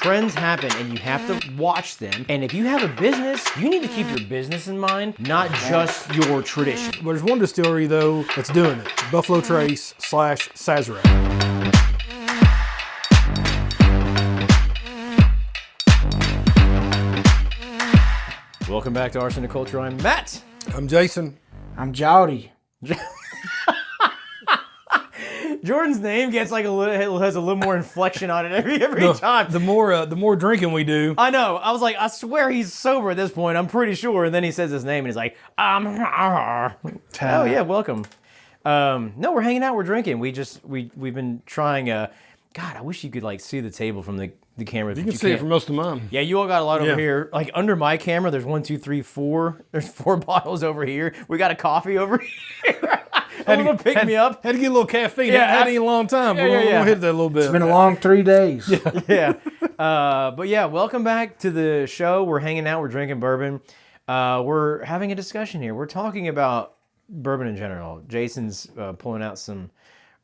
trends happen and you have to watch them. And if you have a business, you need to keep your business in mind, not just your tradition. But there's one distillery, though, that's doing it. Buffalo Trace / Sazerac. Welcome back to Arson and Culture. I'm Matt. I'm Jason. I'm Jody. Jordan's name gets like has a little more inflection on it every time. The more drinking we do. I know. I was like, I swear he's sober at this point. I'm pretty sure. And then he says his name and he's like, oh yeah, welcome. No, we're hanging out. We're drinking. We've been trying. God, I wish you could like see the table from the camera. You can see it from most of mine. Yeah, you all got a lot over here. Like under my camera, there's 1, 2, 3, 4. There's 4 bottles over here. We got a coffee over here. A little pick me up. Had to get a little caffeine. Yeah, hadn't eaten a long time. We'll hit that a little bit. It's been a long 3 days. Yeah. But yeah, welcome back to the show. We're hanging out. We're drinking bourbon. We're having a discussion here. We're talking about bourbon in general. Jason's pulling out some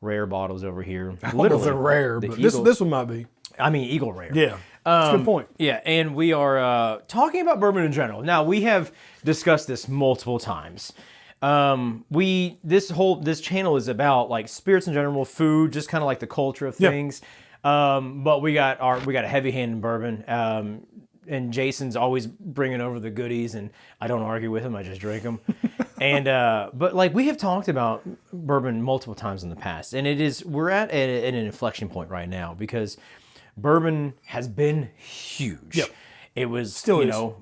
rare bottles over here. I don't know if they're rare, but this one might be. I mean, Eagle Rare. Yeah. That's a good point. Yeah, and we are talking about bourbon in general. Now, we have discussed this multiple times. This channel is about like spirits in general, food, just kind of like the culture of things. But we got a heavy hand in bourbon. And Jason's always bringing over the goodies, and I don't argue with him. I just drink them. And but like we have talked about bourbon multiple times in the past, and we're at an inflection point right now because bourbon has been huge. Yep. It was still,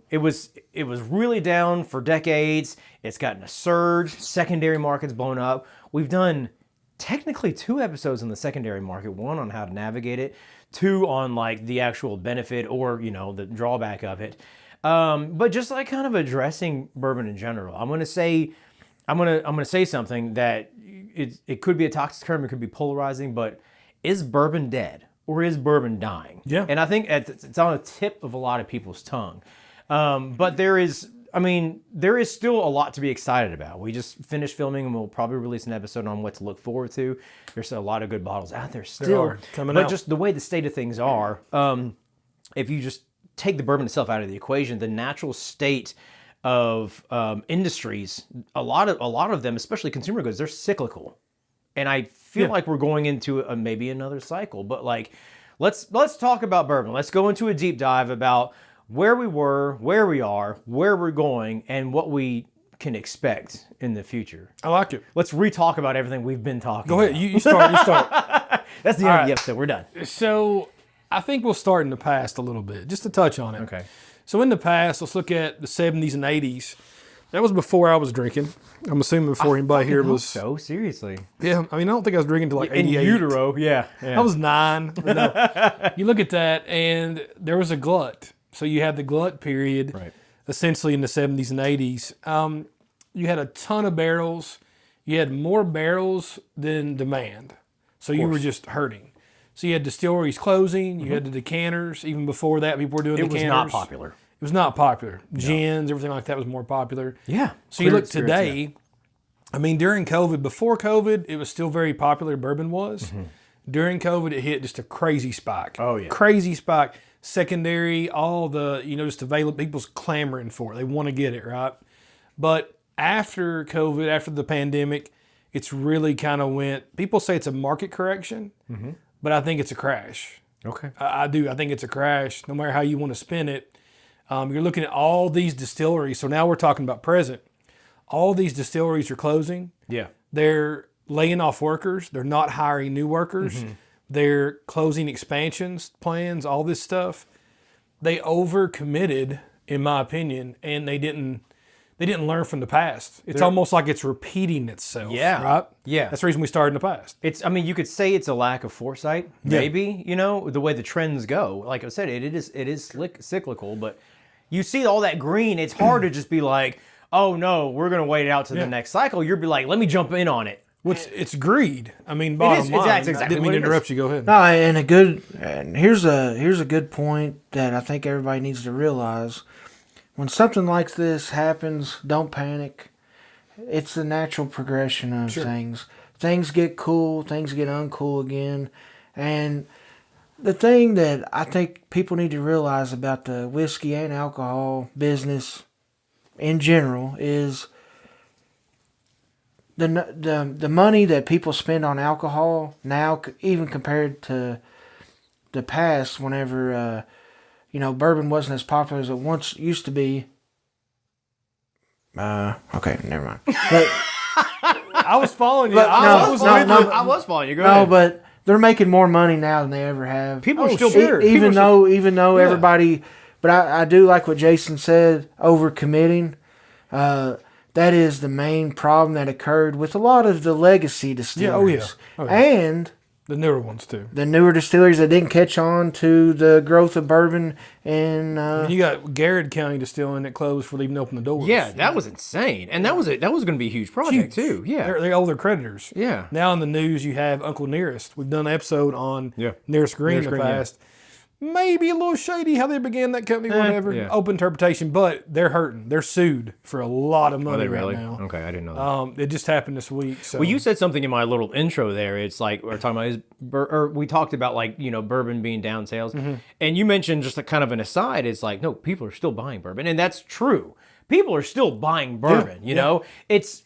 it was really down for decades. It's gotten a surge. Secondary market's blown up. We've done technically 2 episodes on the secondary market. 1 on how to navigate it. 2 on like the actual benefit or the drawback of it. But just like kind of addressing bourbon in general. I'm gonna say something that it could be a toxic term. It could be polarizing. But is bourbon dead? Or is bourbon dying? Yeah. And I think it's on the tip of a lot of people's tongue. But there is still a lot to be excited about. We just finished filming and we'll probably release an episode on what to look forward to. There's a lot of good bottles out there still. There are, coming out. But just the way the state of things are, if you just take the bourbon itself out of the equation, the natural state of industries, a lot of them, especially consumer goods, they're cyclical. And I feel like we're going into maybe another cycle. But like, let's talk about bourbon. Let's go into a deep dive about where we were, where we are, where we're going, and what we can expect in the future. I like it. Let's re-talk about everything we've been talking about. Go ahead. You start. That's the end of the episode. We're done. So I think we'll start in the past a little bit, just to touch on it. Okay. So in the past, let's look at the 70s and 80s. That was before I was drinking. I'm assuming before anybody here was. So seriously. Yeah, I mean, I don't think I was drinking until like 88. In utero, yeah. I was 9. But no. You look at that, and there was a glut. So you had the glut period, right, essentially in the 70s and 80s. You had a ton of barrels. You had more barrels than demand. So you were just hurting. So you had distilleries closing. You had the decanters. Even before that, people were doing decanters. It was not popular. It was not popular. Gins, everything like that was more popular. Yeah. So you look today, I mean, during COVID, before COVID, it was still very popular, bourbon was. Mm-hmm. During COVID, it hit just a crazy spike. Oh, yeah. Crazy spike. Secondary, all the, just available, people's clamoring for it. They want to get it, right? But after COVID, after the pandemic, it's really kind of went, people say it's a market correction, but I think it's a crash. Okay. I do. I think it's a crash, no matter how you want to spin it. You're looking at all these distilleries. So now we're talking about present. All these distilleries are closing. Yeah. They're laying off workers. They're not hiring new workers. They're closing expansions, plans, all this stuff. They overcommitted, in my opinion, and they didn't learn from the past. It's almost like it's repeating itself. Yeah. Right? Yeah. That's the reason we started in the past. You could say it's a lack of foresight, maybe, the way the trends go. Like I said, it is cyclical, but you see all that green, it's hard to just be like, oh no, we're going to wait it out to the next cycle. You'll be like, let me jump in on it. It's greed. I mean, bottom line. Exactly I didn't mean to interrupt you. Go ahead. No, and here's a good point that I think everybody needs to realize. When something like this happens, don't panic. It's the natural progression of things. Things get cool, things get uncool again, and The thing that I think people need to realize about the whiskey and alcohol business in general is the money that people spend on alcohol now, even compared to the past, whenever bourbon wasn't as popular as it once used to be. Okay, never mind. But I was following you. I was following you. Go ahead. but they're making more money now than they ever have. People are still bitter. Even though everybody, but I do like what Jason said, overcommitting. That is the main problem that occurred with a lot of the legacy distilleries. And the newer ones too. The newer distilleries that didn't catch on to the growth of bourbon. And you got Garrett County Distilling that closed for even open the doors. Yeah, that was insane. And that was going to be a huge project too. Yeah. They're older creditors. Yeah. Now in the news you have Uncle Nearest. We've done an episode on Nearest Green in the past. Yeah. Maybe a little shady how they began that company, whatever. Yeah. Open interpretation, but they're hurting. They're sued for a lot of money right now. Okay, I didn't know that. It just happened this week. So. Well, you said something in my little intro there. It's like we're talking about we talked about bourbon being down sales, and you mentioned just a kind of an aside. It's like no, people are still buying bourbon, and that's true. People are still buying bourbon. You know, it's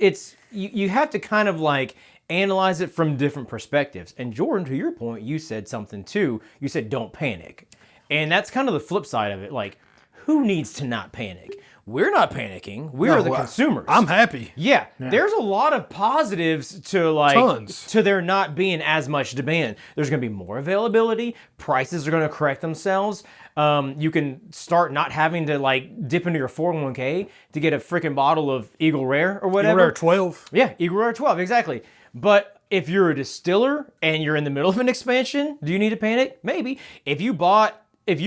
you have to kind of like analyze it from different perspectives. And Jordan, to your point, you said something too. You said don't panic. And that's kind of the flip side of it. Like, who needs to not panic? We're not panicking. We are the consumers. I'm happy. Yeah. There's a lot of positives to Tons. to there not being as much demand. There's going to be more availability. Prices are going to correct themselves. You can start not having to dip into your 401k to get a freaking bottle of Eagle Rare or whatever. Eagle Rare 12. Yeah, Eagle Rare 12, exactly. But if you're a distiller and you're in the middle of an expansion, do you need to panic? Maybe. If you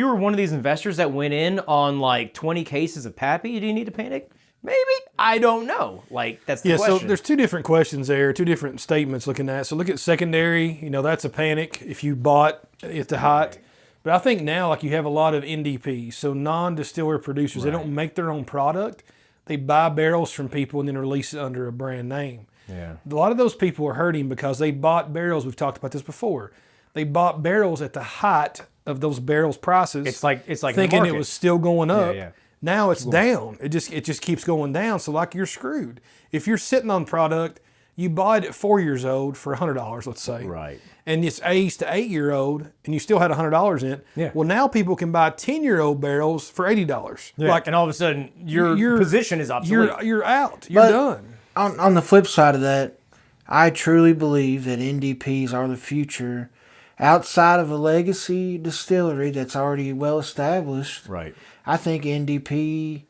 were one of these investors that went in on 20 cases of Pappy, do you need to panic? Maybe. I don't know. That's the question. So there's two different questions there, two different statements looking at. So look at secondary, that's a panic if you bought at the height. But I think now, you have a lot of NDPs, so non-distiller producers. They don't make their own product. They buy barrels from people and then release it under a brand name. Yeah. A lot of those people are hurting because they bought barrels. We've talked about this before. They bought barrels at the height of those barrels prices. It's like thinking it was still going up. Yeah. Now it's down. It just keeps going down. So you're screwed. If you're sitting on product, you buy it at 4 years old for $100, let's say. Right. And it's aged to 8-year-old, and you still had $100 in it. Yeah. Well, now people can buy 10-year-old barrels for $80. Yeah. And all of a sudden, your position is obsolete. You're out. You're done. On the flip side of that, I truly believe that NDPs are the future. Outside of a legacy distillery that's already well established, right? I think NDP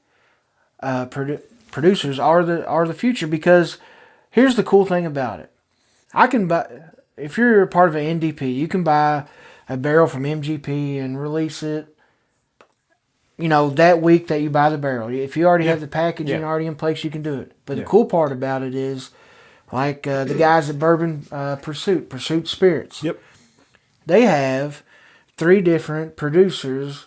producers are the future, because here's the cool thing about it. I can buy, if you're a part of an NDP, you can buy a barrel from MGP and release it, that week that you buy the barrel. If you already have the packaging already in place, you can do it. But the cool part about it is, the guys at Bourbon Pursuit Spirits. Yep. They have 3 different producers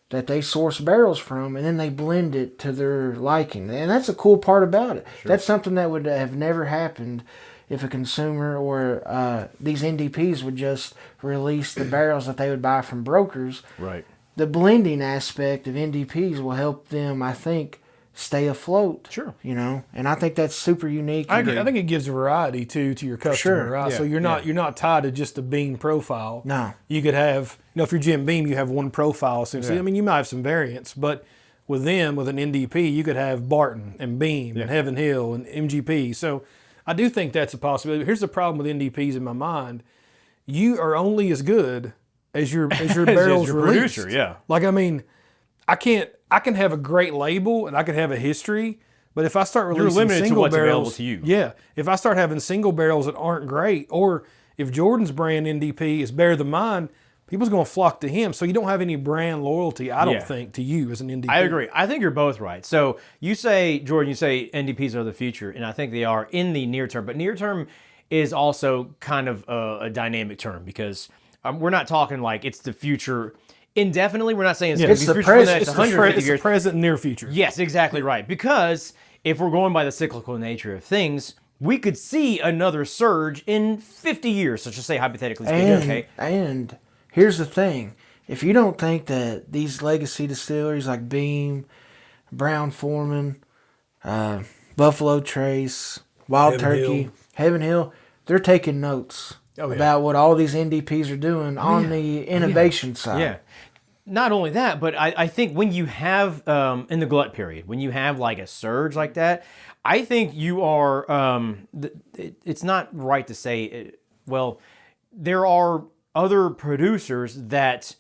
that they source barrels from, and then they blend it to their liking. And that's a cool part about it. Sure. That's something that would have never happened if a consumer or these NDPs would just release the barrels that they would buy from brokers. Right. The blending aspect of NDPs will help them, I think, stay afloat. Sure. And I think that's super unique. I think it gives variety too to your customer, right? Yeah. So you're not tied to just a bean profile. No. You could have, if you're Jim Beam, you have one profile essentially. Yeah. I mean, you might have some variants, but with an NDP, you could have Barton and Beam and Heaven Hill and MGP. So I do think that's a possibility. Here's the problem with NDPs in my mind. You are only as good as your barrels your released. Producer, yeah. I can have a great label and I can have a history, but if I start releasing You're limited single to what's barrels, available to you. Yeah. If I start having single barrels that aren't great, or if Jordan's brand NDP is better than mine, people's going to flock to him. So you don't have any brand loyalty, I don't think, to you as an NDP. I agree. I think you're both right. So you say, Jordan, NDPs are the future, and I think they are in the near term. But near term is also kind of a dynamic term, because we're not talking like it's the future indefinitely. We're not saying it's going to be the future for the next 150 years. It's the present and near future. Yes, exactly right. Because if we're going by the cyclical nature of things, we could see another surge in 50 years. So just say hypothetically speaking, okay? And here's the thing. If you don't think that these legacy distilleries like Beam, Brown Foreman, Buffalo Trace, Wild Turkey, Heaven Hill, they're taking notes about what all these NDPs are doing on the innovation side. Yeah. Not only that, but I think when you have, in the glut period, when you have like a surge like that, I think you are, it's not right to say, well, there are other producers that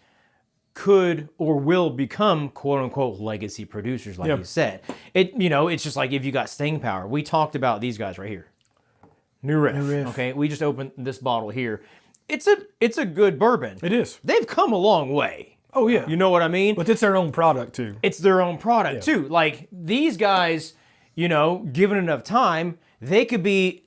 could or will become quote unquote legacy producers, like you said. It's just like if you got staying power. We talked about these guys right here. New Riff. Okay, we just opened this bottle here. It's a good bourbon. It is. They've come a long way. Oh yeah. You know what I mean? But it's their own product too. It's their own product too. Like these guys, given enough time, they could be,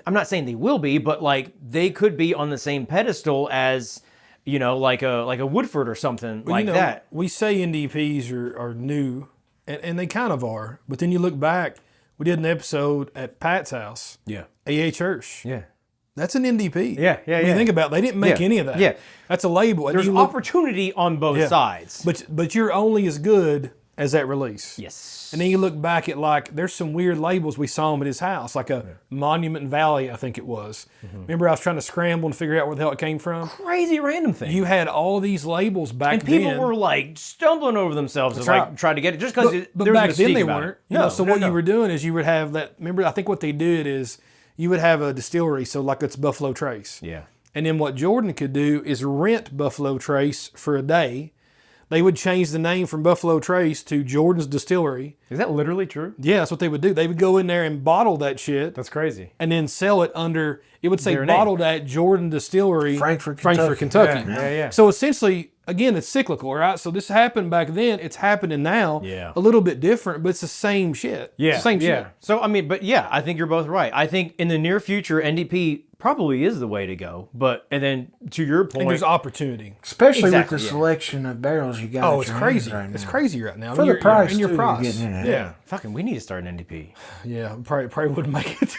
I'm not saying they will be, but like they could be on the same pedestal as, like a Woodford or something that. We say NDPs are new, and they kind of are. But then you look back, we did an episode at Pat's house. Yeah. A.H. Hirsch. Yeah. That's an NDP. Yeah. When you think about it, they didn't make any of that. Yeah. That's a label. And There's opportunity on both sides. But you're only as good as that release. Yes. And then you look back at there's some weird labels we saw him at his house, like a Monument Valley, I think it was. Remember I was trying to scramble and figure out where the hell it came from? Crazy random thing. You had all these labels back then. And people were like stumbling over themselves to try to get it just because But back then they weren't. So what you were doing is you would have that. Remember, I think what they did is you would have a distillery. So like it's Buffalo Trace. Yeah. And then what Jordon could do is rent Buffalo Trace for a day. They would change the name from Buffalo Trace to Jordon's Distillery. Is that literally true? Yeah, that's what they would do. They would go in there and bottle that shit. That's crazy. And then sell it under, it would say Their bottled at Jordon Distillery, Frankfort, Kentucky. Yeah. So essentially, again, it's cyclical, right? So this happened back then. It's happening now. Yeah. A little bit different, but it's the same shit. Yeah. It's the same shit. So, I think you're both right. I think in the near future, NDP probably is the way to go. And then to your I think point, there's opportunity. Especially with the selection of barrels you got. Oh, it's crazy. It's crazy right now. For the price, and your too, price. you're getting it. Yeah. Fucking, we need to start an NDP. Yeah, probably wouldn't make it.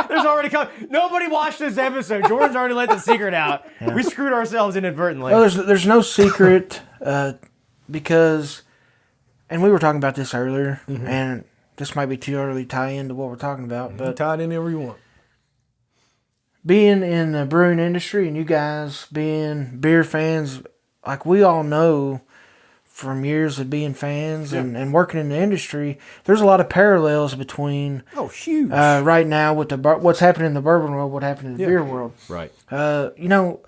There's already nobody watched this episode. Jordan's already let the secret out. Yeah. We screwed ourselves inadvertently. Well, there's no secret because, and we were talking about this earlier, and this might be too early to tie into what we're talking about, but tie it in wherever you want. Being in the brewing industry and you guys being beer fans, like we all know from years of being fans and working in the industry, there's a lot of parallels between huge right now with what's happening in the bourbon world, what happened in the beer world. Right. The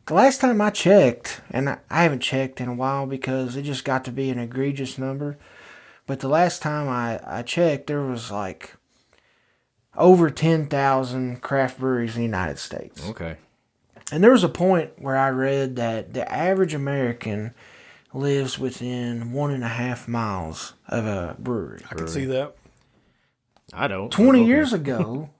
last time I checked, and I haven't checked in a while because it just got to be an egregious number, but the last time I checked, there was like over 10,000 craft breweries in the United States. Okay. And there was a point where I read that the average American lives within 1.5 miles of a brewery. I can see that. I don't. 20 years ago,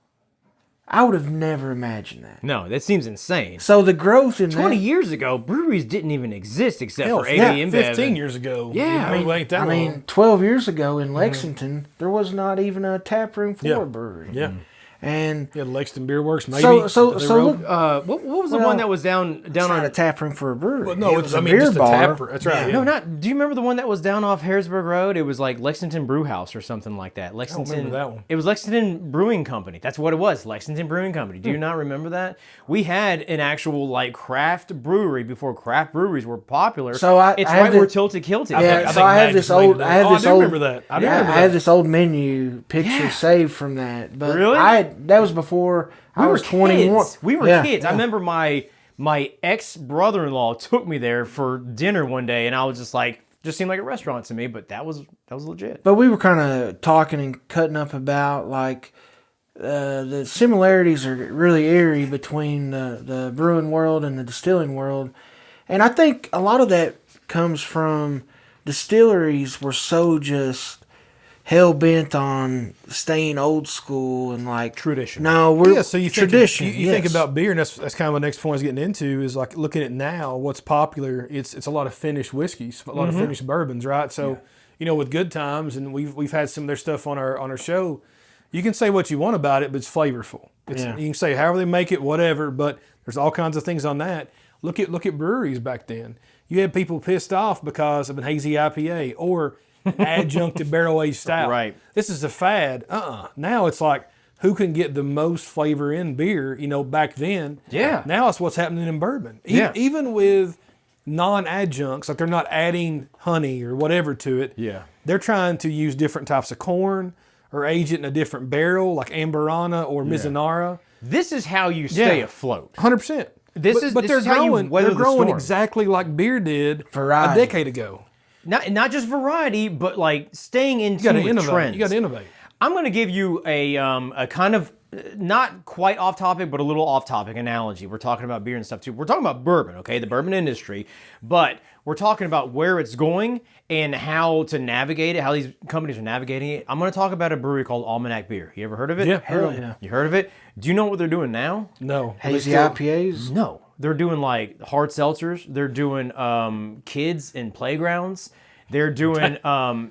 I would have never imagined that. No, that seems insane. So the growth in 20 years ago, breweries didn't even exist except for 80 yeah, and 15 years ago. Yeah. I mean, 12 years ago in Lexington, there was not even a tap room for a brewery. Yeah. And yeah, Lexington Beer Works, maybe. So look, what was the one that was down not on a tap room for a brewery. Well, no, it was a beer just bar. a tap room. That's right. Yeah. No, not. Do you remember the one that was down off Harrisburg Road? It was like Lexington Brew House or something like that. Lexington. I don't remember that one. It was Lexington Brewing Company. That's what it was. Lexington Brewing Company. Do you not remember that? We had an actual like craft brewery before craft breweries were popular. So it's right where Tilted Kilted. Yeah. So I have this old. I have this I old. remember that. I have this old menu picture saved from that. But really? That was before I was 21. We were kids. I remember my ex brother-in-law took me there for dinner one day, and I was just seemed like a restaurant to me, but that was legit. But we were kind of talking and cutting up about like the similarities are really eerie between the brewing world and the distilling world, and I think a lot of that comes from distilleries were so just hell bent on staying old school and like tradition. No, we're so you tradition. Think, you think about beer, and that's kind of the next point I was getting into is like looking at now what's popular. It's a lot of finished whiskeys, a lot of finished bourbons, right? So with Good Times, and we've had some of their stuff on our show. You can say what you want about it, but it's flavorful. You can say however they make it, whatever. But there's all kinds of things on that. Look at breweries back then. You had people pissed off because of an hazy IPA or an adjuncted barrel-aged stout. Right. This is a fad. Now it's like, who can get the most flavor in beer, back then. Yeah. Now it's what's happening in bourbon. Yeah. Even with non-adjuncts, like they're not adding honey or whatever to it. Yeah. They're trying to use different types of corn or age it in a different barrel, like Amberana or Mizunara. This is how you stay afloat. 100%. But This they're is how you growing. weather They're the growing storm. exactly like beer did Variety. a decade ago. Not just variety, but like staying in You got to tune with innovate. trends. You got to innovate. I'm going to give you a kind of not quite off topic, but a little off topic analogy. We're talking about beer and stuff too. We're talking about bourbon, okay, the bourbon industry, but we're talking about where it's going and how to navigate it, how these companies are navigating it. I'm going to talk about a brewery called Almanac Beer. You ever heard of it? Yeah. Hell yeah. You heard of it? Do you know what they're doing now? No. Hazy IPAs. No. They're doing like hard seltzers. They're doing kids in playgrounds. They're doing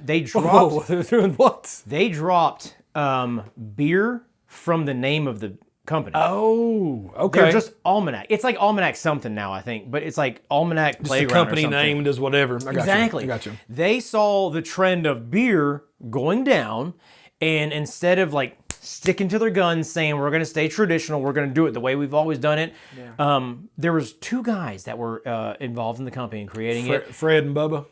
they dropped Whoa, they're doing what? they dropped beer from the name of the company. Oh, okay. They're just Almanac. It's like Almanac something now, I think, but it's like Almanac just a Playground company or something. named as whatever. I got Exactly. You. I got you. They saw the trend of beer going down, and instead of like sticking to their guns, saying we're going to stay traditional, we're going to do it the way we've always done it. There was two guys that were involved in the company and creating it. Fred and Bubba.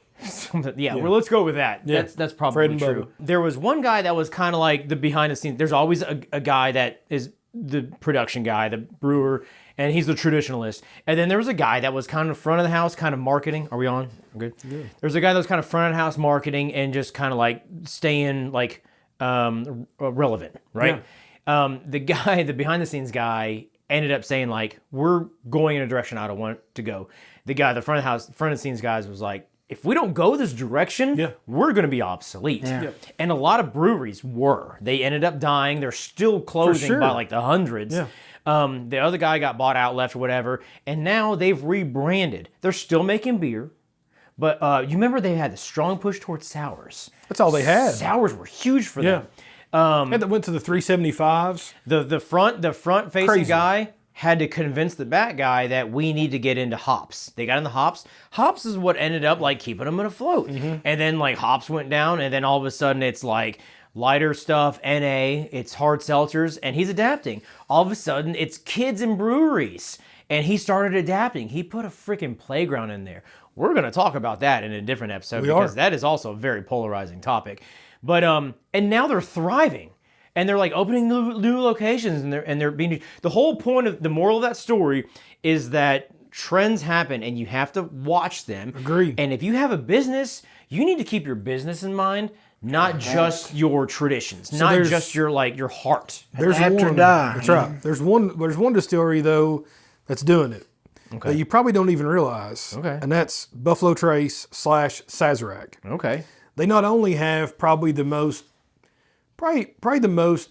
Yeah, well, let's go with that. Yeah. That's probably Fred and true. Bubba. There was one guy that was kind of like the behind the scenes. There's always a guy that is the production guy, the brewer, and he's the traditionalist. And then there was a guy that was kind of front of the house, kind of marketing. Are we on? We're good? Yeah. There's a guy that was kind of front of the house marketing and just kind of like staying like relevant, right? Yeah. The guy, the behind the scenes guy, ended up saying like, we're going in a direction I don't want to go. The guy, the front of the scenes guys was like, if we don't go this direction, we're going to be obsolete. Yeah. And a lot of breweries were. They ended up dying. They're still closing by like the hundreds. Yeah. The other guy got bought out, left, or whatever. And now they've rebranded. They're still making beer. But you remember they had the strong push towards sours. That's all they had. Sours were huge for them. And that went to the 375s. The front facing Crazy. guy had to convince the back guy that we need to get into hops. They got into hops. Hops is what ended up like keeping them afloat. And then like hops went down, and then all of a sudden it's like lighter stuff, NA, it's hard seltzers, and he's adapting. All of a sudden it's kids in breweries, and he started adapting. He put a freaking playground in there. We're going to talk about that in a different episode because that is also a very polarizing topic. But and now they're thriving. And they're like opening new locations, and they're being. The whole point of the moral of that story is that trends happen, and you have to watch them. Agreed. And if you have a business, you need to keep your business in mind, not just your traditions, not just your heart. There's Adapt or one. die. That's right. There's one distillery though that's doing it. Okay. That you probably don't even realize. Okay. And that's Buffalo Trace / Sazerac. Okay. They not only have probably the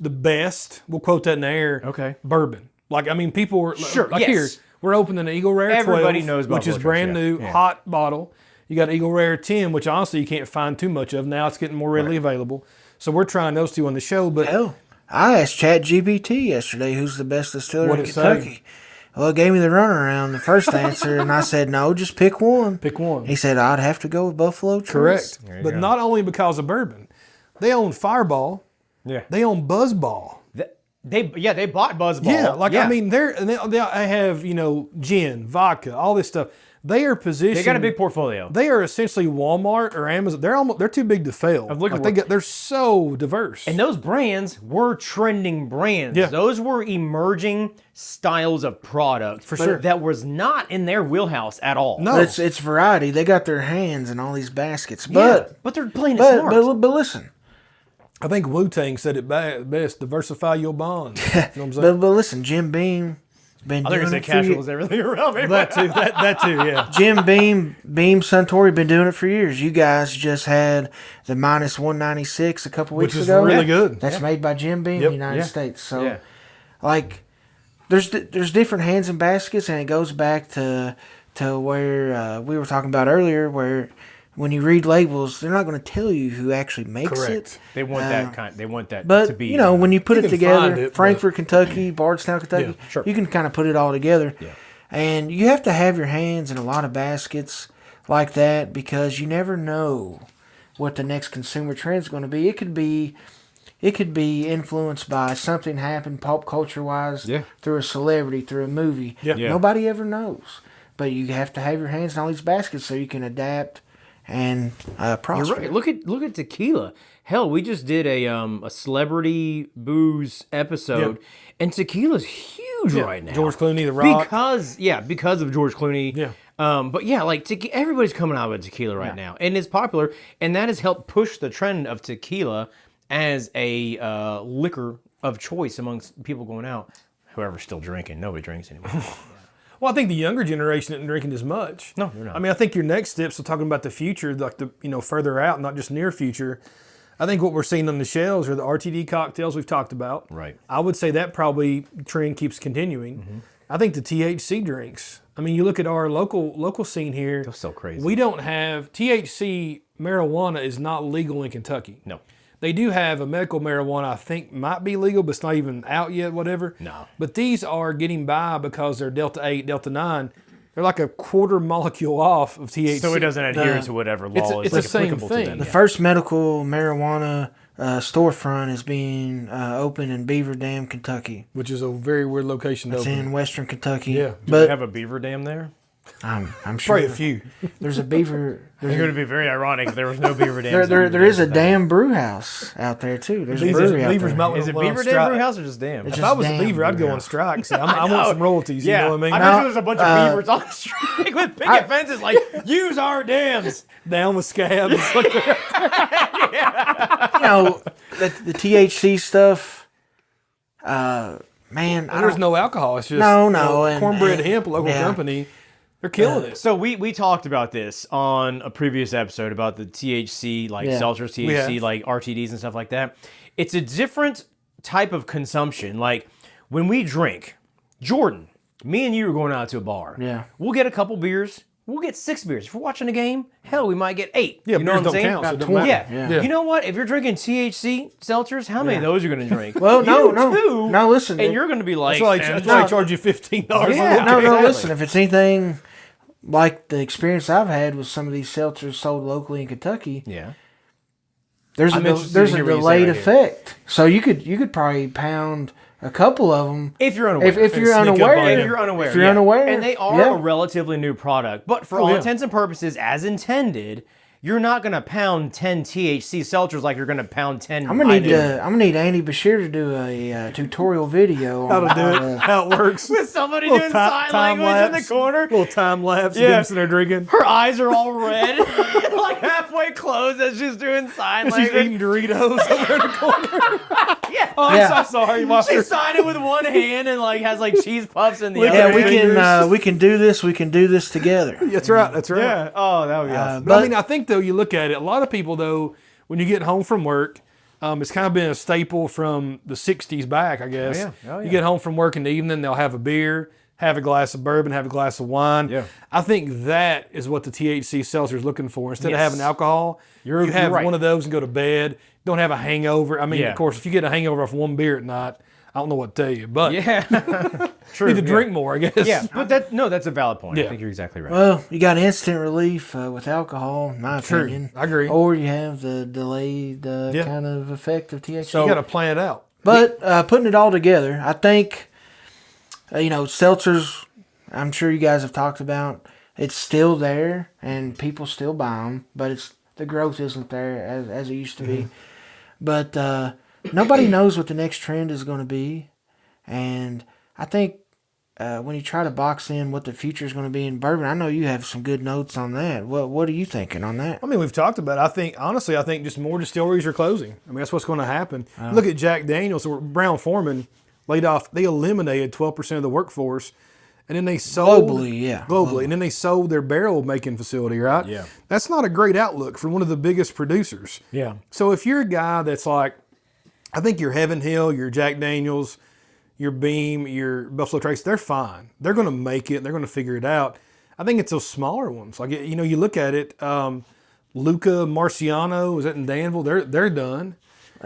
best, we'll quote that in the air, Okay. bourbon. Like, I mean, people were, Sure, like yes. here, we're opening an Eagle Rare 12, Everybody knows which Buffalo is brand Trace, new, hot bottle. You got Eagle Rare 10, which honestly you can't find too much of. Now it's getting more readily available. So we're trying those two on the show. But Hell, I asked ChatGPT yesterday who's the best distiller in What'd it say? Kentucky. Well, it gave me the runaround, the first answer, and I said, no, just pick one. pick one. He said, I'd have to go with Buffalo Trace. Correct. But not only because of bourbon. They own Fireball. Yeah. They own Buzzball. They bought Buzzball. Yeah, I mean, they have gin, vodka, all this stuff. They are positioned. They got a big portfolio. They are essentially Walmart or Amazon. They're too big to fail. They're so diverse. And those brands were trending brands. Yeah. Those were emerging styles of product For sure. that was not in their wheelhouse at all. No, But it's variety. They got their hands in all these baskets. Yeah, but they're playing it But smart. listen. I think Wu-Tang said it best: diversify your bonds. You know what I'm saying? But listen, Jim Beam been I think doing it's it for casuals everything around me. that too, yeah. Jim Beam Suntory been doing it for years. You guys just had the minus 196 a couple weeks Which is ago. really good. That's made by Jim Beam in the United States. So, Yeah. like, there's different hands and baskets, and it goes back to where we were talking about earlier, where when you read labels, they're not going to tell you who actually makes Correct. it. They want that kind. They want that But to be. when you put You it can together, find it, Frankfort, Kentucky, Bardstown, Kentucky, Yeah, sure. you can kind of put it all together. Yeah. And you have to have your hands in a lot of baskets like that because you never know what the next consumer trend is going to be. It could be influenced by something happened pop culture wise through a celebrity, through a movie. Yeah. Nobody ever knows. But you have to have your hands in all these baskets so you can adapt and prosper. You're right. Look at tequila. Hell, we just did a celebrity booze episode, and tequila's huge right now. George Clooney, The Rock. Because of George Clooney. Yeah. But yeah, like everybody's coming out with tequila right now, and it's popular, and that has helped push the trend of tequila as a liquor of choice amongst people going out. Whoever's still drinking, nobody drinks anymore. Well, I think the younger generation isn't drinking as much. No, they're not. I mean, I think your next steps are talking about the future, like the further out, not just near future. I think what we're seeing on the shelves are the RTD cocktails we've talked about. Right. I would say that probably trend keeps continuing. Mm-hmm. I think the THC drinks. I mean, you look at our local scene here. That's so crazy. We don't have THC marijuana is not legal in Kentucky. No. They do have a medical marijuana I think might be legal, but it's not even out yet, whatever. No. But these are getting by because they're Delta 8, Delta 9. They're like a quarter molecule off of THC. So it doesn't adhere to whatever law it's is the same applicable thing. to them. The first medical marijuana storefront is being opened in Beaver Dam, Kentucky. Which is a very weird location to It's open. in western Kentucky. Yeah. Do But they have a beaver dam there? I'm sure Probably a few. there's a beaver. It's going to be very ironic if there was no beaver dams. There is a dam brew house out there too. There's a brewery out Beavers there. might Is it want beaver on dam strike. brew house or just dam? It's If I was a Damn beaver, I'd brew go on house. strike. Say, I want some royalties. Yeah, You know what I mean? I bet there's a bunch of beavers on the strike with picket fences like, use our dams. Down with scabs. The THC stuff. Man, There's no alcohol. It's just No, and- cornbread and- hemp, local yeah. company. They're killing it. So we talked about this on a previous episode about the THC, like Yeah. seltzers, We THC, have. like RTDs and stuff like that. It's a different type of consumption. Like when we drink, Jordan, me and you are going out to a bar. Yeah. We'll get a couple beers. We'll get 6 beers. If we're watching a game, hell, we might get 8. Yeah, you know beers what I'm don't saying? count, so it About doesn't matter. 20. Yeah. Yeah. You know what? If you're drinking THC seltzers, how many of those are you going to drink? Well, no, Two, no, listen. And you're going to be like, That's why I charge you $15. Yeah. No, Exactly. listen. If it's anything like the experience I've had with some of these seltzers sold locally in Kentucky, yeah. there's I'm a interested there's to a hear what you say delayed right here. effect. So you could probably pound a couple of them If you're unaware. if you're sneak up unaware. on If you're unaware. If you're yeah. unaware, And they are yeah. a relatively new product. But for all yeah. intents and purposes, as intended, you're not going to pound 10 THC seltzers like you're going to pound 10. I'm gonna need Andy Bashir to do a tutorial video How on to do it, how it works. With somebody Little doing sign language in the corner. Little time lapse. Yeah. Them sitting there drinking. Her eyes are all red, like halfway closed as she's doing sign She's language. eating Doritos over in the corner. Yeah. Oh, Yeah. I'm so sorry, Monster. She's signing with one hand and like has like cheese puffs in the Lick other. Yeah, Fingers. we can do this. We can do this together. That's right. That's right. Yeah. Oh, that would be awesome. But I mean, I think though you look at it, a lot of people though, when you get home from work, it's kind of been a staple from the '60s back, I guess. Oh, yeah. You get home from work in the evening, they'll have a beer, have a glass of bourbon, have a glass of wine. Yeah. I think that is what the THC seltzer is looking for. Instead of Yes. having alcohol, you have you're right. one of those and go to bed. Don't have a hangover. I mean, Yeah. of course, if you get a hangover off one beer at night, I don't know what to tell you, but Yeah. True. you need to drink more, I guess. Yeah, but that's a valid point. Yeah. I think you're exactly right. Well, you got instant relief with alcohol, in my opinion. I agree. Or you have the delayed kind of effect of THC. So you got to plan it out. But putting it all together, I think, seltzers, I'm sure you guys have talked about, it's still there and people still buy them, but the growth isn't there as it used to be. But nobody knows what the next trend is going to be. And I think when you try to box in what the future is going to be in bourbon, I know you have some good notes on that. What are you thinking on that? I mean, we've talked about it. I think just more distilleries are closing. I mean, that's what's going to happen. Look at Jack Daniels or Brown Forman laid off. They eliminated 12% of the workforce, and then they sold Globally, yeah. globally, and then they sold their barrel making facility. Right? Yeah. That's not a great outlook for one of the biggest producers. Yeah. So if you're a guy that's like, I think your Heaven Hill, your Jack Daniels, your Beam, your Buffalo Trace, they're fine. They're going to make it. They're going to figure it out. I think it's those smaller ones. Like, you look at it, Luca Marciano, is that in Danville? They're done.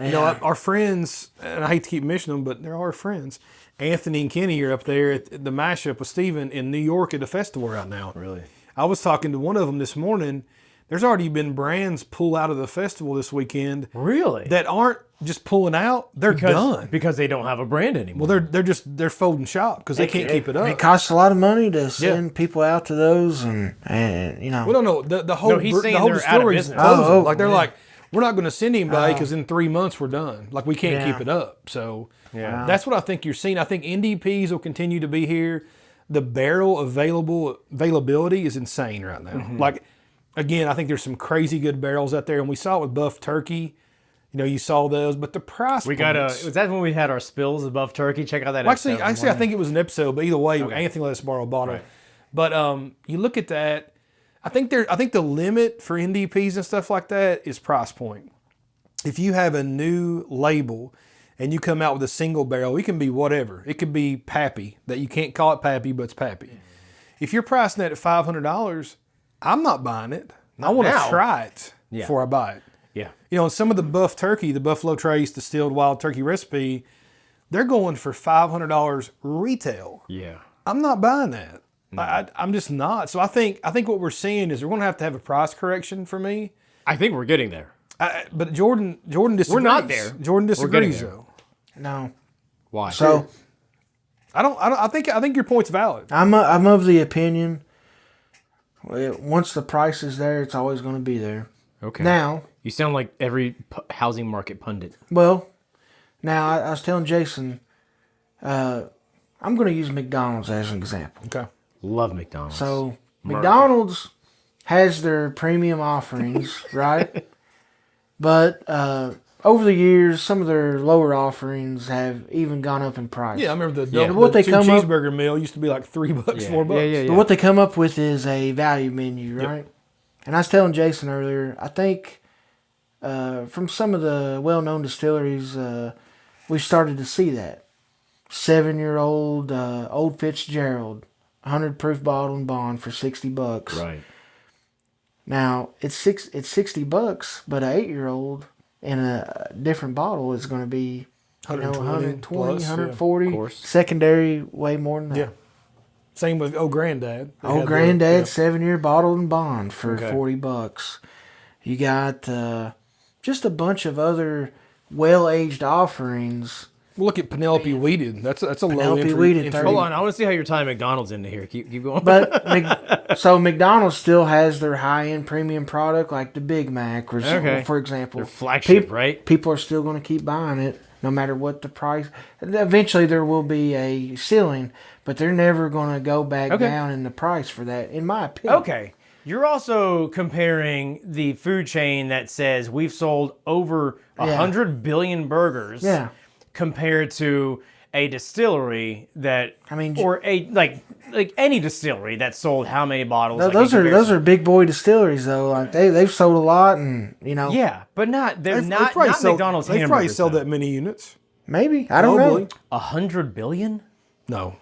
Yeah. Our friends, and I hate to keep mentioning them, but they're our friends. Anthony and Kenny are up there at the mashup with Steven in New York at the festival right now. Really? I was talking to one of them this morning. There's already been brands pull out of the festival this weekend. Really? That aren't just pulling out. They're done. Because they don't have a brand anymore. Well, they're folding shop because they can't keep it up. It costs a lot of money to send people out to those, and you know. Well, no, the whole he's saying the whole they're out of distillery is business. closing. Like they're like, we're not going to send anybody because in 3 months we're done. Like we can't Yeah. keep it up. So Yeah. that's what I think you're seeing. I think NDPs will continue to be here. The barrel availability is insane right now. Like again, I think there's some crazy good barrels out there, and we saw it with Buff Turkey. You know, you saw those, but the price. We got was that when we had our spills above turkey? Check out that. Well, actually, I think it was an episode, but either way, Anthony let us borrow a bottle. Right. But you look at that. I think the limit for NDPs and stuff like that is price point. If you have a new label and you come out with a single barrel, it can be whatever. It could be Pappy, that you can't call it Pappy, but it's Pappy. If you're pricing that at $500, I'm not buying it. I want to now. try it before I buy it. Yeah. You know, and some of the Buff Turkey, the Buffalo Trace distilled wild turkey recipe, they're going for $500 retail. Yeah. I'm not buying that. I'm just not. So I think what we're seeing is we're going to have a price correction for me. I think we're getting there. But Jordon disagrees. We're not there. Jordon disagrees there. though. No. Why? So I think your point's valid. I'm of the opinion, once the price is there, it's always going to be there. Okay. Now, you sound like every housing market pundit. well, now I was telling Jason, I'm going to use McDonald's as an example. Okay. Love McDonald's. So McDonald's has their premium offerings, right? But over the years, some of their lower offerings have even gone up in price. Yeah, I remember What they two come up- cheeseburger meal used to be like $3, Yeah. $4. Yeah. But what they come up with is a value menu, right? And I was telling Jason earlier, I think from some of the well-known distilleries, we've started to see that. 7-year-old Old Fitzgerald, 100 proof bottle and bond for $60. Right. Now it's $60, but an 8-year-old in a different bottle is going to be 120, plus, 140. of course. Secondary, way more than that. Yeah. Same with Old Granddad. They had Granddad, the- 7-year bottle and bond for Okay. $40. You got just a bunch of other well-aged offerings. Well, look at Penelope Weeded. That's a low Penelope entry. Weeded, entry. 30. Hold on. I want to see how you're tying McDonald's into here. Keep going. But so McDonald's still has their high-end premium product, like the Big Mac, or Okay. for example. Their flagship, Peop- right? People are still going to keep buying it, no matter what the price. Eventually, there will be a ceiling, but they're never going to go back down in the price for that, in my opinion. Okay. You're also comparing the food chain that says we've sold over 100 billion burgers compared to a distillery that, or a like any distillery that sold how many bottles? Those are big boy distilleries though. Like they've sold a lot, and Yeah, but not They've not probably sold- McDonald's They hamburgers. probably sold though. that many units. maybe I don't Globally. know. 100 billion? No.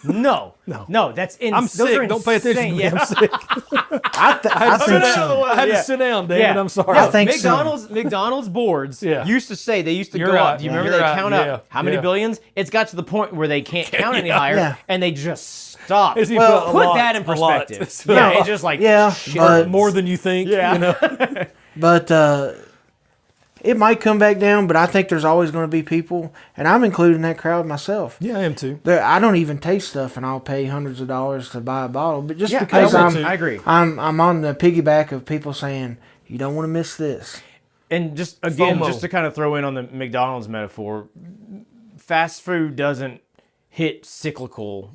No, that's insane. I'm sick. Don't pay attention to me. Yeah. I'm sick. I think so. I had to sit down, David. I'm sorry. I think so. McDonald's boards used to say, they used to You're go right. up. Do you remember You're they right. count Yeah. up how many Yeah. billions? It's got to the point where they can't count any higher, Yeah. and they just stop. As he Well, put a lot, that in a lot. perspective. Yeah, it's just like, shit. but More than you think. Yeah. You know? But it might come back down, but I think there's always going to be people, and I'm including that crowd myself. Yeah, I am too. I don't even taste stuff, and I'll pay hundreds of dollars to buy a bottle. But just Yeah, because I agree. I'm on the piggyback of people saying you don't want to miss this. And just again, FOMO. just to kind of throw in on the McDonald's metaphor, fast food doesn't hit cyclical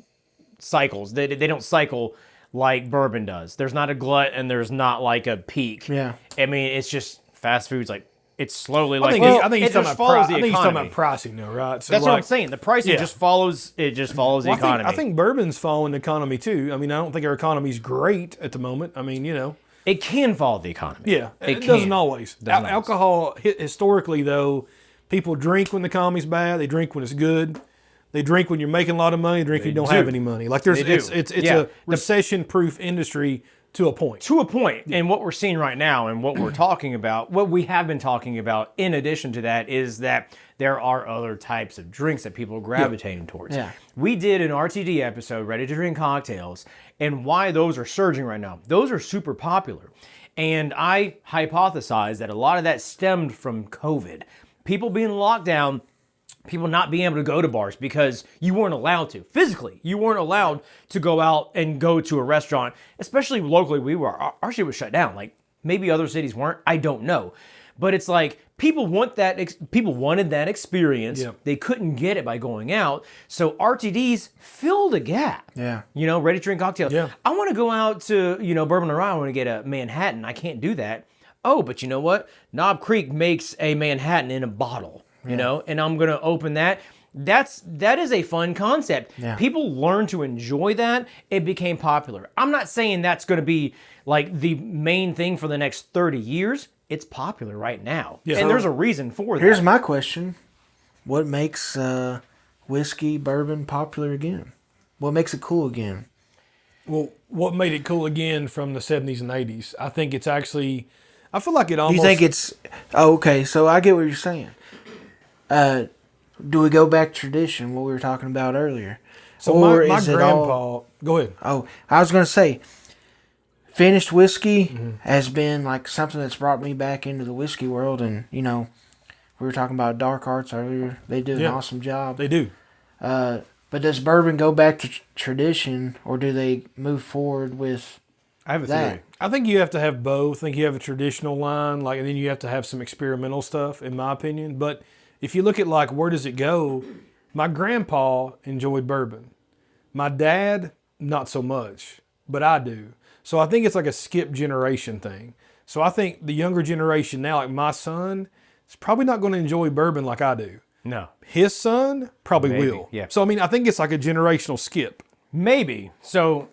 cycles. They don't cycle like bourbon does. There's not a glut and there's not like a peak. Yeah. I mean, it's just fast food's like it's slowly I like think, I think it he's talking just about follows the I think he's talking economy. about pricing, though, right? So That's what I'm saying. The pricing Yeah. just follows. It just follows the economy. I think bourbon's following the economy too. I mean, I don't think our economy's great at the moment. I mean, you know. it can follow the economy. Yeah, it doesn't can. always. Doesn't always. Alcohol, historically, though, people drink when the economy's bad. They drink when it's good. They drink when you're making a lot of money. They drink when you don't do. have any money. Like there's, They do. it's Yeah. a recession-proof industry to a point. To a point. And what we're seeing right now and what we're talking about, what we have been talking about in addition to that is that there are other types of drinks that people are gravitating towards. Yeah. We did an RTD episode, Ready to Drink Cocktails, and why those are surging right now. Those are super popular. And I hypothesize that a lot of that stemmed from COVID. People being locked down, people not being able to go to bars because you weren't allowed to. Physically, you weren't allowed to go out and go to a restaurant, especially locally. Our shit was shut down. Like, maybe other cities weren't. I don't know. But it's like, people wanted that experience. Yeah. They couldn't get it by going out. So RTDs filled a gap. Yeah. Ready to drink cocktails. Yeah. I want to go out to, Bourbon Dead. I want to get a Manhattan. I can't do that. Oh, but you know what? Knob Creek makes a Manhattan in a bottle, and I'm going to open that. That is a fun concept. Yeah. People learn to enjoy that. It became popular. I'm not saying that's going to be like the main thing for the next 30 years. It's popular right now. Yeah. And there's a reason for that. Here's my question. What makes whiskey, bourbon popular again? What makes it cool again? Well, what made it cool again from the 70s and 80s? I think it's actually, I feel like it almost... You think it's... Oh, okay, so I get what you're saying. Do we go back to tradition, what we were talking about earlier? So Or my is it grandpa... all- Go ahead. Oh, I was going to say, finished whiskey has been like something that's brought me back into the whiskey world. And, we were talking about Dark Arts earlier. They do an awesome job. They do. But does bourbon go back to tradition, or do they move forward with I have a that? theory. I think you have to have both. I think you have a traditional line, and then you have to have some experimental stuff, in my opinion. But if you look at where does it go, my grandpa enjoyed bourbon. My dad, not so much, but I do. So I think it's like a skip generation thing. So I think the younger generation now, like my son, is probably not going to enjoy bourbon like I do. No. His son probably Maybe, will. yeah. So I think it's like a generational skip. Maybe. So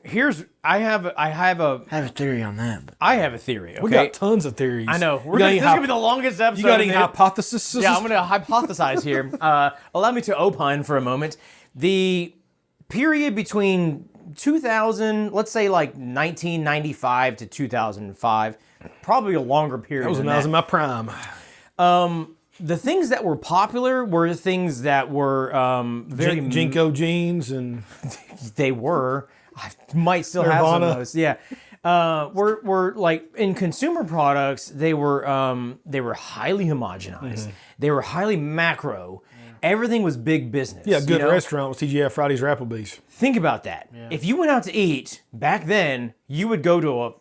I have I have a theory on that. But a theory. Okay? We got tons of theories. I know. This is This is gonna be the longest episode. You got any of this. hypotheses? Yeah, I'm going to hypothesize here. Allow me to opine for a moment. The period between 2000, let's say 1995 to 2005, probably a longer period. That was when I was in my prime. The things that were popular were things that were very Jinko jeans and They were. I might still have Nirvana. some of those. Yeah. Were like in consumer products, they were highly homogenized. Mm-hmm. They were highly macro. Everything was big business. yeah, good restaurant was TGI Fridays or Applebee's. Think about that. If you went out to eat back then, you would go to a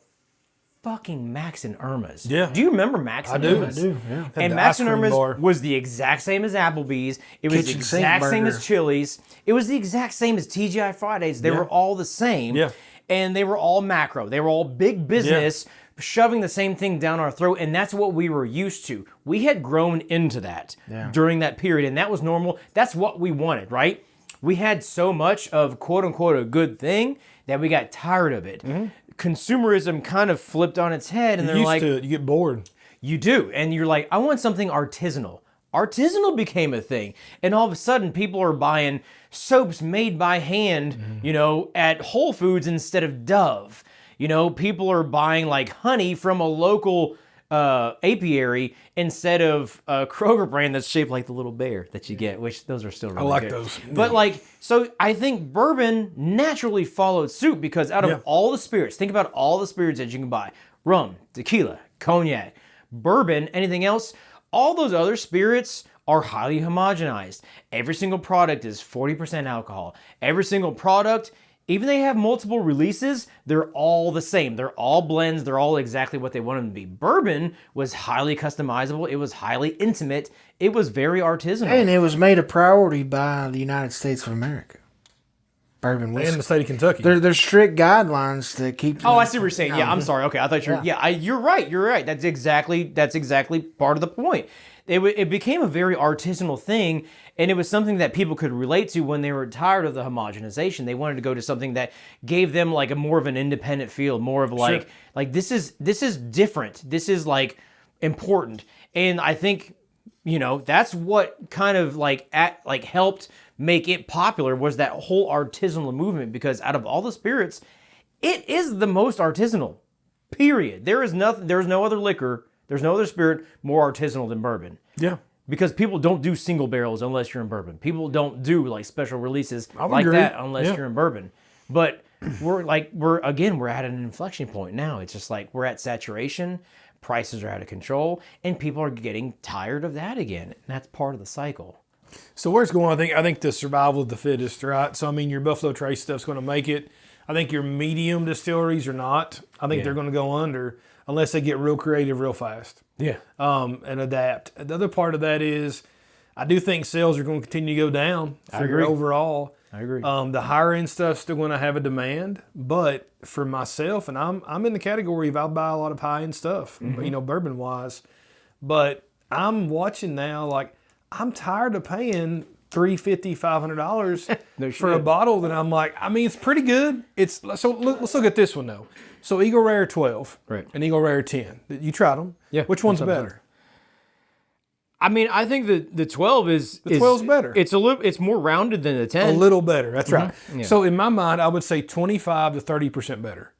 fucking Max and Irma's. Yeah. Do you remember Max and Irma's? I do, yeah. Had And the Max ice and cream Irma's bar. was the exact same as Applebee's. It was the Kitchen sink exact same burger. as Chili's. It was the exact same as TGI Fridays. They Yeah. were all the same. Yeah. And they were all macro. They were all big business, shoving the same thing down our throat. And that's what we were used to. We had grown into that during that period. And that was normal. That's what we wanted, right? We had so much of quote unquote a good thing that we got tired of it. Consumerism kind of flipped on its head, and they're Used like, to it, you get bored. you do. And you're like, I want something artisanal. Artisanal became a thing. And all of a sudden, people are buying soaps made by hand, at Whole Foods instead of Dove. People are buying like honey from a local apiary instead of a Kroger brand that's shaped like the little bear that you get, which those are still really like good. those. But so I think bourbon naturally followed suit because out of all the spirits, think about all the spirits that you can buy: rum, tequila, cognac, bourbon, anything else. All those other spirits are highly homogenized. Every single product is 40% alcohol. Every single product, even they have multiple releases, they're all the same. They're all blends. They're all exactly what they want them to be. Bourbon was highly customizable. It was highly intimate. It was very artisanal. And it was made a priority by the United States of America. Bourbon whiskey. In the state of Kentucky. There's strict guidelines to keep. Oh, I see what you're saying. Yeah, I'm sorry. Okay, I thought you're. Yeah, you're right. You're right. That's exactly part of the point. It became a very artisanal thing, and it was something that people could relate to when they were tired of the homogenization. They wanted to go to something that gave them like a more of an independent feel, more of like this is different. This is like important, and I think that's what kind of helped make it popular was that whole artisanal movement, because out of all the spirits, it is the most artisanal. Period. There is nothing. There is no other liquor. There's no other spirit more artisanal than bourbon. Yeah. Because people don't do single barrels unless you're in bourbon. People don't do like special releases like agree. that unless Yeah. you're in bourbon. But we're at an inflection point now. It's just like we're at saturation, prices are out of control, and people are getting tired of that again. And that's part of the cycle. So where it's going, I think the survival of the fittest, right? So I mean, your Buffalo Trace stuff's going to make it. I think your medium distilleries are not. I think they're going to go under unless they get real creative real fast. Yeah. And adapt. The other part of that is, I do think sales are going to continue to go down for your agree. overall. I agree. The higher end stuff's still going to have a demand, but for myself, and I'm in the category of I buy a lot of high end stuff, bourbon wise, but I'm watching now, like, I'm tired of paying $350, $500 No for a shit. bottle that I'm like, I mean, it's pretty good. Let's look at this one though. So Eagle Rare 12 Right. and Eagle Rare 10. You tried them? Yeah. Which one's That's what I'm better? I mean, I think the 12 is... The 12's better. It's more rounded than the 10. A little better. That's right. Yeah. So in my mind, I would say 25 to 30% better.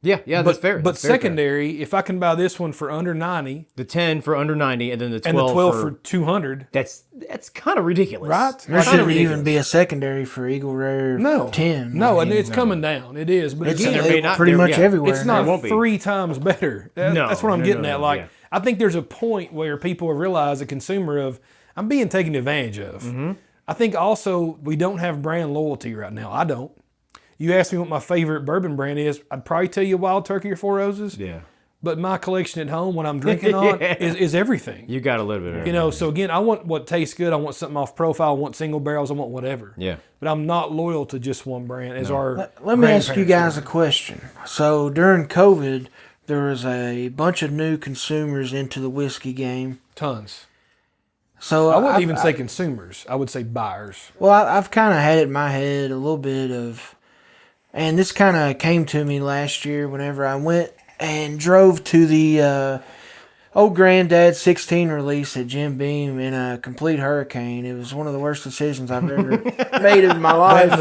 Yeah, that's fair. But That's fair. secondary, if I can buy this one for under 90 The 10 for under 90 and then the 12, and the 12 for... for 200, That's kind of ridiculous. right? There shouldn't even be a secondary for Eagle Rare No. 10. No, I and mean, it's coming down. It is. But it's again, there may not- pretty there- much yeah. everywhere. it's now. not won't be. 3 times better. No, That's what I'm no, getting no, at. no, Like, yeah. I think there's a point where people realize, a consumer, of I'm being taken advantage of. Mm-hmm. I think also we don't have brand loyalty right now. I don't. You asked me what my favorite bourbon brand is, I'd probably tell you Wild Turkey or Four Roses. Yeah. But my collection at home, when I'm drinking on, is everything. You got a little bit of You know, so again, I want what tastes good. I want something off profile. I want single barrels. I want whatever. Yeah. But I'm not loyal to just one brand. As our Let me ask you grandparents guys were. a question. So during COVID, there was a bunch of new consumers into the whiskey game. Tons. So I wouldn't I've- even say consumers. I would say buyers. Well, I've kind of had it in my head a little bit of, and this kind of came to me last year whenever I went and drove to the old Granddad 16 release at Jim Beam in a complete hurricane. It was one of the worst decisions I've ever made in my life.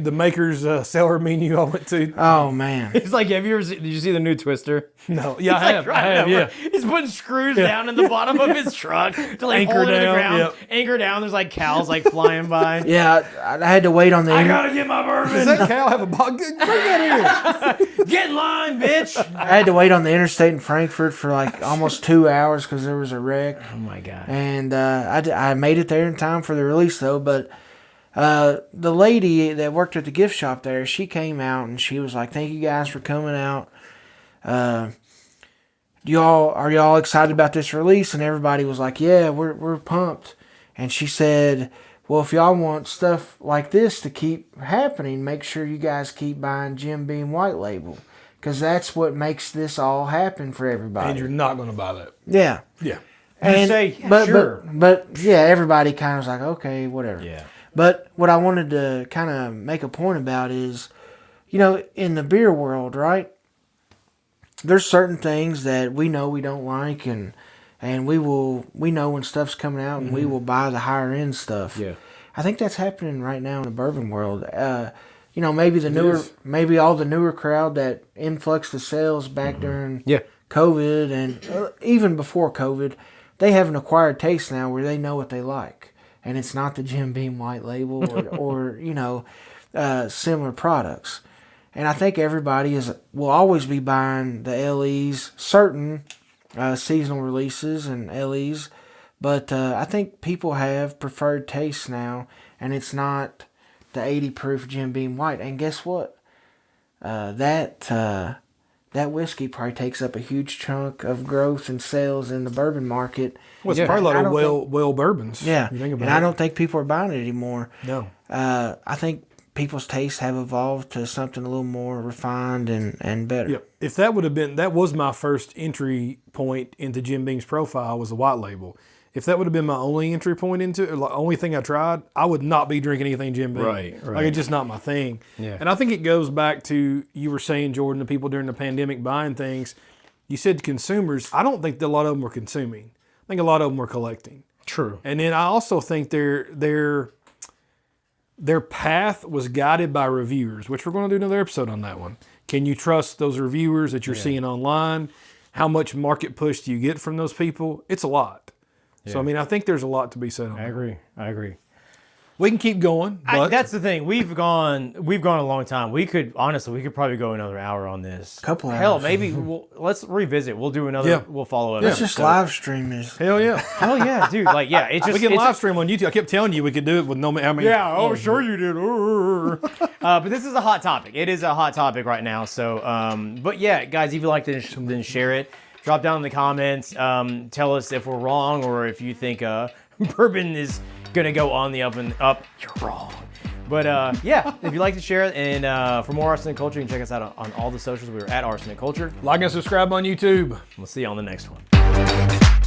The maker's cellar menu I went to. Oh, man. It's like, did you see the new Twister? No, yeah, I Like have. driving Yeah. over. He's putting screws down in the bottom of his truck to like Anchor hold it in the down, ground. yep. Anchor down. There's like cows like flying by. Yeah, I had to wait on the Gotta get my bourbon. Does that cow have a box? Bring that here. Get in line, bitch. I had to wait on the interstate in Frankfurt for like almost 2 hours because there was a wreck. Oh my god. And I made it there in time for the release, though. But the lady that worked at the gift shop there, she came out and she was like, "Thank you guys for coming out. Are y'all excited about this release?" And everybody was like, "Yeah, we're pumped." And she said, "Well, if y'all want stuff like this to keep happening, make sure you guys keep buying Jim Beam White Label, because that's what makes this all happen for everybody." And you're not going to buy that. Yeah. Yeah. And, say, yeah, but, sure. but yeah, everybody kind of was like, okay, whatever. Yeah. But what I wanted to kind of make a point about is, in the beer world, right? There's certain things that we know we don't like, and we know when stuff's coming out, and we will buy the higher end stuff. Yeah. I think that's happening right now in the bourbon world. Maybe all the newer crowd that influxed the sales back during Yeah. COVID and even before COVID, they have an acquired taste now where they know what they like, and it's not the Jim Beam White Label or similar products. And I think everybody will always be buying the LEs, certain seasonal releases and LEs, but I think people have preferred tastes now, and it's not the 80 proof Jim Beam White. And guess what? That whiskey probably takes up a huge chunk of growth and sales in the bourbon market. Well, it's Yeah. probably a I lot don't of well bourbons. Yeah, You think about and it. I don't think people are buying it anymore. No. I think people's tastes have evolved to something a little more refined and better. Yep. If that would have been, that was my first entry point into Jim Beam's profile, was the white label. If that would have been my only entry point into it, or the only thing I tried, I would not be drinking anything Jim Beam. Right. Like, it's just not my thing. Yeah. And I think it goes back to, you were saying, Jordan, the people during the pandemic buying things. You said consumers. I don't think that a lot of them were consuming. I think a lot of them were collecting. True. And then I also think their path was guided by reviewers, which we're going to do another episode on that one. Can you trust those reviewers that you're seeing online? How much market push do you get from those people? It's a lot. So, I mean, I think there's a lot to be said on that. I agree. We can keep going, but That's the thing. We've gone a long time. We could probably go another hour on this. Couple Hell, hours. maybe let's revisit. We'll do another. Yeah. We'll follow up. Let's just live stream this. hell yeah. Hell yeah, dude. Like, yeah, it just We can it's- live stream on YouTube. I kept telling you we could do it with no, I mean, Yeah, oh, sure you did. But this is a hot topic. It is a hot topic right now. So, but yeah, guys, if you like this, then share it. Drop down in the comments. Tell us if we're wrong or if you think bourbon is gonna go on the up and up. You're wrong. But yeah, if you like to share it, and for more Arsenic Culture, you can check us out on all the socials. We are at Arsenic Culture. like and subscribe on YouTube. We'll see you on the next one.